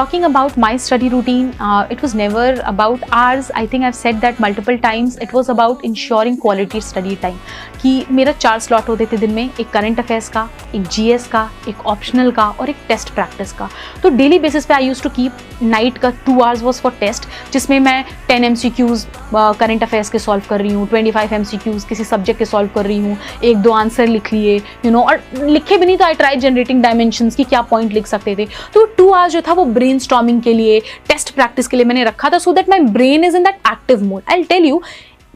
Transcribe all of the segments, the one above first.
talking about my study routine, it was never about hours. I think I've said that multiple times. It was about ensuring quality study time. कि मेरा 4 slot होते थे दिन में, एक current affairs का, एक जीएस का, एक ऑप्शनल का और एक टेस्ट प्रैक्टिस का. तो डेली बेसिस पे आई यूज टू कीप नाइट का 2 hours वॉज फॉर टेस्ट, जिसमें मैं 10 MCQs करंट अफेयर्स के सॉल्व कर रही हूँ, 25 MCQs किसी सब्जेक्ट के सॉल्व कर रही हूँ, 1-2 आंसर लिख लिए, और लिखे भी नहीं तो आई ट्राई जनरेटिंग डायमेंशंस की क्या पॉइंट लिख सकते थे. तो 2 hours जो था वो ब्रेन स्टॉर्मिंग के लिए, टेस्ट प्रैक्टिस के लिए मैंने रखा था, so that my brain is in that active mode. I will tell you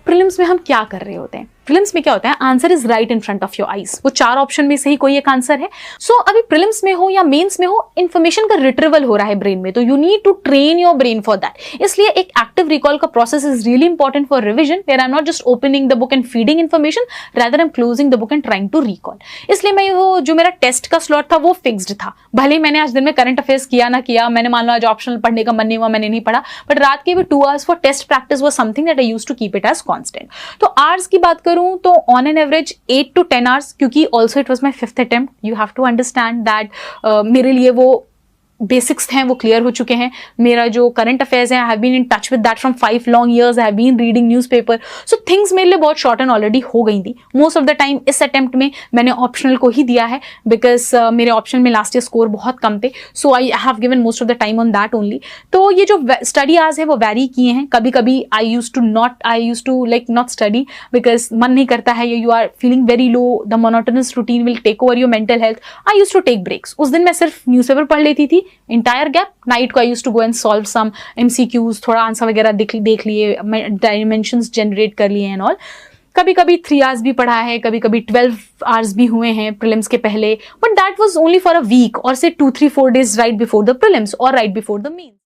prelims में हम क्या कर रहे होते हैं. प्रीलिम्स में क्या होता है, answer is right in front of your eyes. वो 4 ऑप्शन में से ही कोई एक आंसर है. सो अभी प्रीलिम्स में हो या मेंस में हो, इंफॉर्मेशन का रिट्रीवल हो रहा है ब्रेन में, तो you need to train your brain for that. इसलिए एक एक्टिव रिकॉल का process is really important for revision, where I am not just opening the book and feeding information, rather I am closing the book and trying to recall. इसलिए मैं वो जो मेरा test का slot था वो fixed था. भले मैंने आज दिन में करंट अफेयर्स किया ना किया, मैंने मान लो आज ऑप्शनल पढ़ने का मन नहीं हुआ, मैंने नहीं पढ़ा, बट रात के भी 2 hours for test practice was something that I used to keep it as constant. तो आवर्स की बात करूं तो on an average 8 to 10 hours, क्योंकि also it was my 5th attempt. You have to understand that मेरे लिए वो basics हैं वो क्लियर हो चुके हैं. मेरा जो करंट अफेयर्स है, I have been in touch with that from 5 long years. I have been reading newspaper, so things मेरे लिए बहुत शॉर्ट एंड ऑलरेडी हो गई थी. मोस्ट ऑफ द टाइम इस अटेम्प्ट में मैंने ऑप्शनल को ही दिया है, बिकॉज मेरे ऑप्शन में लास्ट ईयर स्कोर बहुत कम थे, so I have given most of the time on that only. तो ये जो स्टडी आवर्स है वो वैरी किए हैं. कभी कभी I used to like not study because मन नहीं करता है, you are feeling very low, the monotonous routine will take over your mental health. I used to take breaks. उस दिन मैं सिर्फ न्यूज़पेपर पढ़ लेती थी, इंटायर गैप. नाइट को I used to go and solve some MCQs, थोड़ा answer वगैरह देख लिए, डायमेंशंस जनरेट कर लिए एंड ऑल. कभी कभी 3 hours भी पढ़ा है, कभी कभी 12 hours भी हुए हैं प्रीलिम्स के पहले, but that was only for a week और से 2-3-4 days right before the prelims और राइट बिफोर द मेंस.